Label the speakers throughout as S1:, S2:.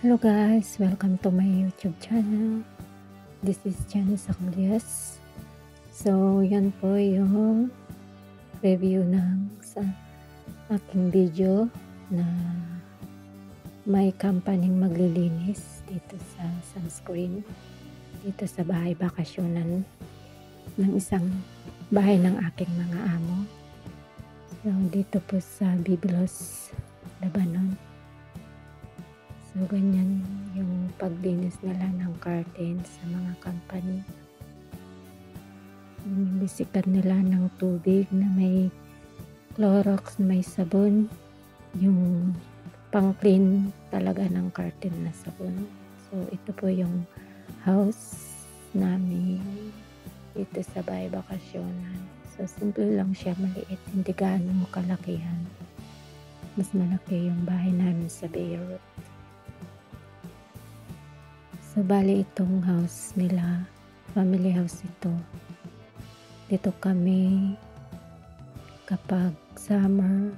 S1: Hello guys, welcome to my YouTube channel. This is Janice Acolias. So, yan po yung review ng sa aking video na may company maglilinis dito sa sunscreen dito sa bahay bakasyonan ng isang bahay ng aking mga amo. So, dito po sa Biblos, Lebanon. So, ganyan yung paglinis nila ng curtain sa mga company. Binibisikan nila ng tubig na may Clorox, may sabon. Yung pang-clean talaga ng curtain na sabon. So, ito po yung house namin dito sa bahay bakasyonan. So, simple lang siya, maliit. Hindi gaano kalakihan. Mas malaki yung bahay namin sa Beirut. So, bali itong house nila, family house ito. Dito kami kapag summer.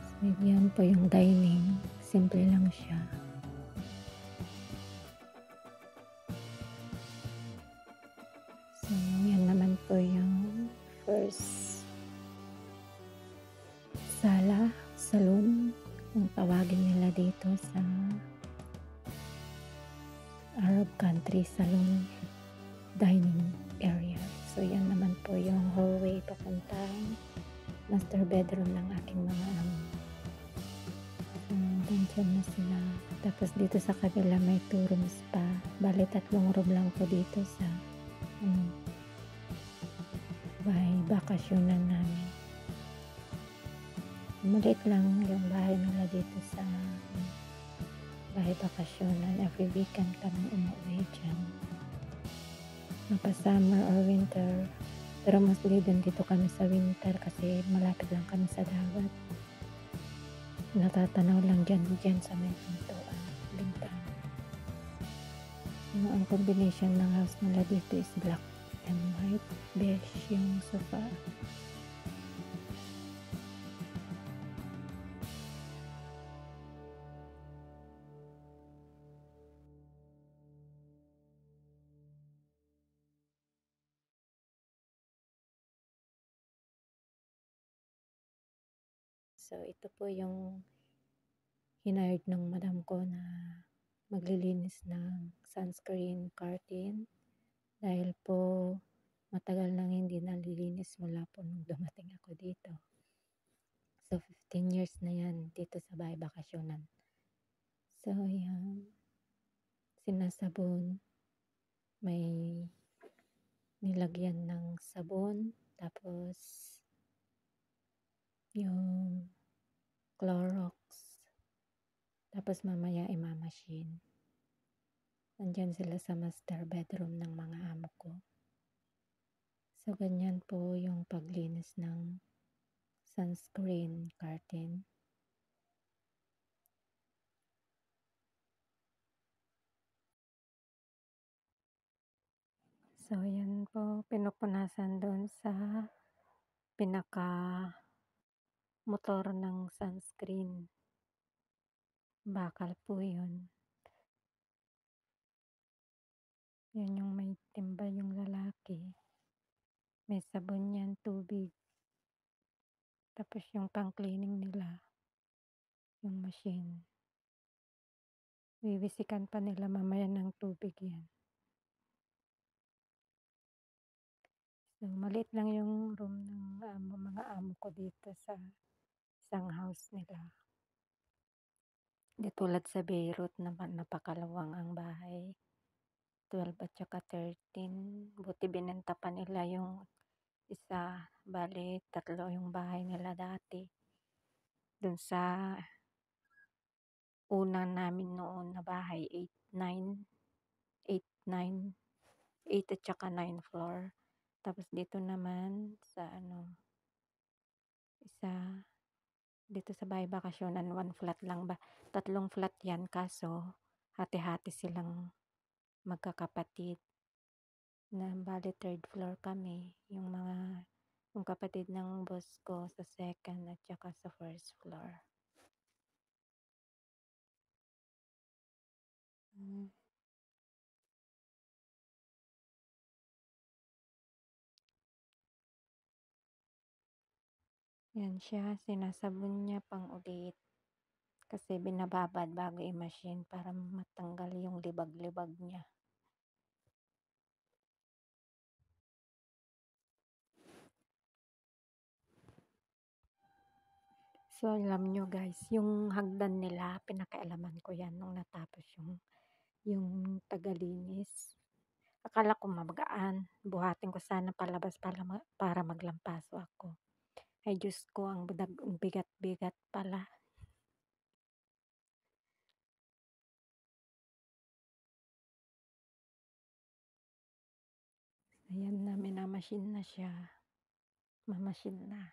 S1: So, yan po yung dining. Simple lang siya. So, yan naman po yung first sala, salon, kung tawagin nila dito sa Arab country, salon, dining area. So, yan naman po yung hallway papuntang master bedroom ng aking mga amo. So, dyan na sila. Tapos dito sa kabila may 2 rooms pa. Bali 3 room lang po dito sa bahay bakasyonan namin. Maliit lang yung bahay nila dito sa bahay bakasyonan. Every weekend kami umuwi dyan. Mapa-summer or winter. Pero mostly din dito kami sa winter kasi malapit lang kami sa dagat. Natatanaw lang dyan sa may pintuan, bintana. Ang combination ng house nila dito is black and white, beige yung sofa. So, ito po yung hinayad ng madam ko na maglilinis ng sunscreen curtain dahil po matagal nang hindi nalilinis mula po nung dumating ako dito. So, 15 years na yan dito sa bahay bakasyonan. So, yan. Sinasabon. May nilagyan ng sabon. Tapos, yung Clorox. Tapos mamaya imamachine. Nandyan sila sa master bedroom ng mga amo ko. So, ganyan po yung paglinis ng sunscreen curtain. So, yan po. Pinupunasan doon sa pinaka motor ng sunscreen. Bakal po yun. Yan yung may timba yung lalaki. May sabon yan, tubig. Tapos yung pang-cleaning nila, yung machine. Bibisikan pa nila mamaya ng tubig yan. So, maliit lang yung room ng mga amo ko dito sa isang house nila. Di tulad sa Beirut naman, napakalawang ang bahay. 12 at saka 13. Buti binenta pa nila yung isa. Bali, 3 yung bahay nila dati. Dun sa una namin noon na bahay, 8 at saka 9 floor. Tapos dito naman sa isa, dito sa bahay bakasyonan, 1 flat lang ba? 3 flat yan, kaso hati-hati silang magkakapatid. Na bali 3rd floor kami. Yung kapatid ng boss ko sa 2nd at saka sa 1st floor. Yan siya, sinasabon niya pang-ulit. Kasi binababad bago i-machine para matanggal yung libag-libag niya. So, alam nyo guys, yung hagdan nila, pinakialaman ko yan nung natapos yung tagalinis. Akala ko magaan. Buhatin ko sana palabas para maglampaso ako. Ay Diyos ko, ang bigat-bigat pala. Ayan na, minamasin na siya. Mamasin na.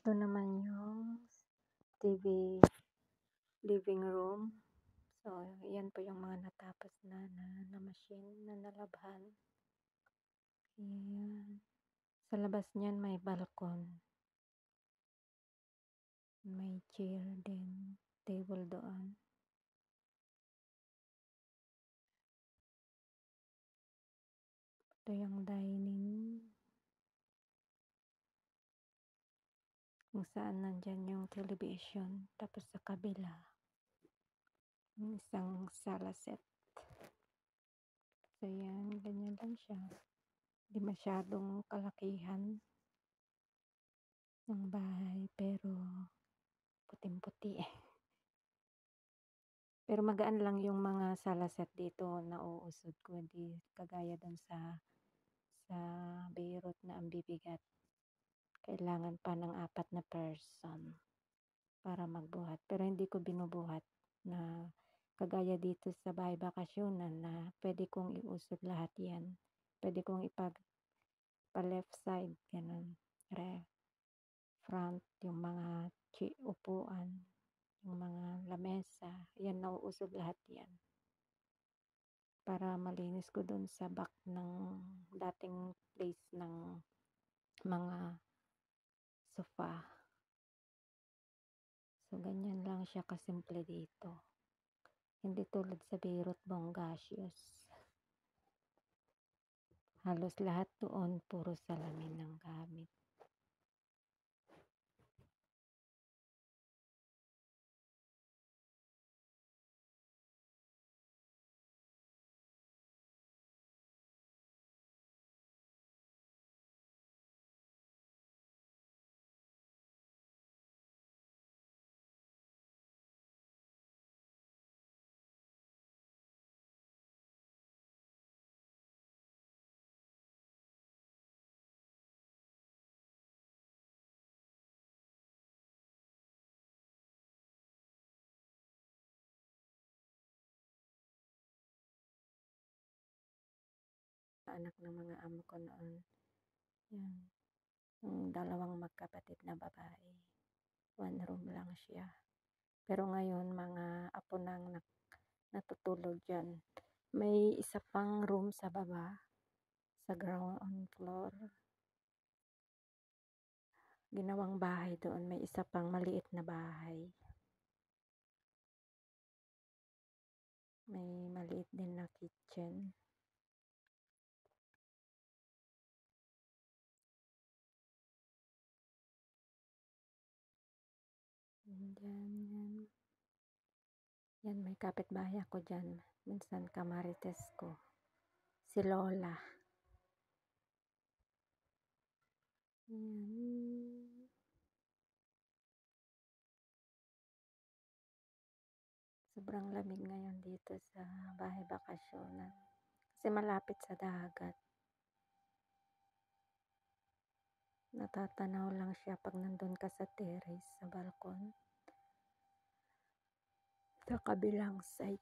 S1: Ito naman yung TV living room. So, yan po yung mga natapos na machine na nalabhan. Ayan. Sa labas niyan may balkon. May chair din. Table doon. Ito yung dining. Kung saan nandyan yung television. Tapos sa kabila, yung isang sala set. So yan, ganyan lang siya. Di masyadong kalakihan ng bahay, pero puting-puti eh. Pero magaan lang yung mga sala set dito na uusod ko. Di kagaya dun sa Beirut na ang bibigat. Kailangan pa ng 4 na person para magbuhat. Pero hindi ko binubuhat na kagaya dito sa bahay bakasyonan na pwede kong iusod lahat yan. Pwede kong pa left side, ganun. Front, yung mga upuan, yung mga lamesa, yan nauusod lahat yan. Para malinis ko dun sa back ng dating place ng mga sofa. So, ganyan lang siya kasimple dito. Hindi tulad sa Beirut, Bonggacious. Halos lahat doon, puro salamin ng gamit. Anak ng mga amo ko noon. Yan. Yung dalawang magkapatid na babae. 1 room lang siya. Pero ngayon mga apo nang natutulog diyan. May isa pang room sa baba, sa ground floor. Ginawang bahay doon, may isa pang maliit na bahay. May maliit din na kitchen. Diyan, yan. Yan, may kapitbahay ako dyan. Minsan kamarites ko. Si Lola. Yan. Sobrang lamig ngayon dito sa bahay bakasyonan. Kasi malapit sa dagat. Natatanaw lang siya pag nandun ka sa terrace, sa balkon. Sa kabilang side.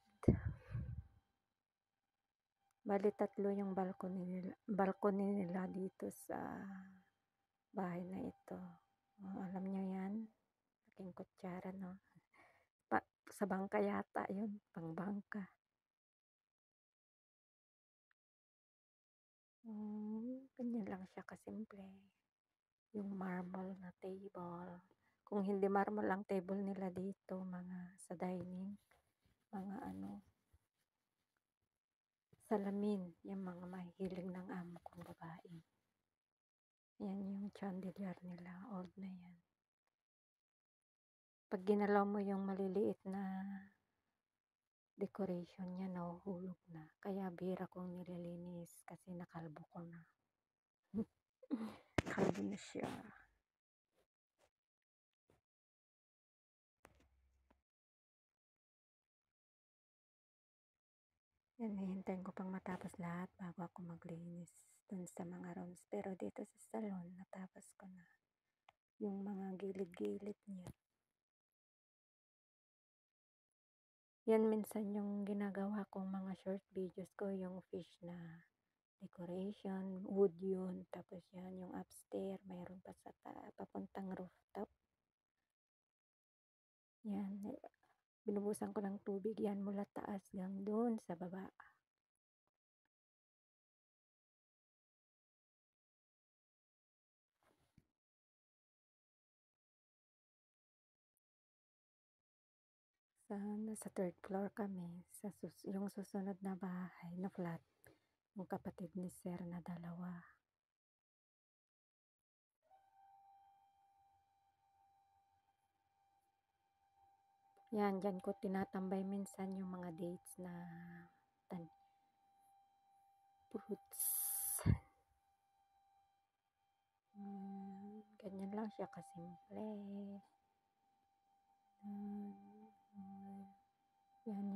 S1: Bali 3 yung balcony nila dito sa bahay na ito. Alam nyo yan? Aking kutsara, no? Sa bangka yata yun, pang bangka. Ganyan lang siya kasimple. Yung marble na table. Kung hindi marble ang table nila dito, mga sa dining, mga salamin, yung mga mahihiling ng amo kong babae. Yan yung chandelier nila, old na yan. Pag ginalaw mo yung maliliit na decoration niya, nahuhulog na. Kaya bira kong nililinis kasi nakalbo ko na. Kalbo na siya. Yan, hihintayin ko pang matapos lahat bago ako maglinis dun sa mga rooms. Pero dito sa salon, natapos ko na yung mga gilid-gilid niya. Yan minsan yung ginagawa kong mga short videos ko, yung fish na decoration, wood yun. Tapos yan, yung upstairs, mayroon pa sa papuntang rooftop. Yan, binubusan ko ng tubig yan mula taas hanggang doon sa baba. Nasa 3rd floor kami, yung susunod na bahay na flat, yung kapatid ni Sir na 2. Yan, dyan ko tinatambay minsan yung mga dates na fruits. Ganyan lang siya kasimple. Yan,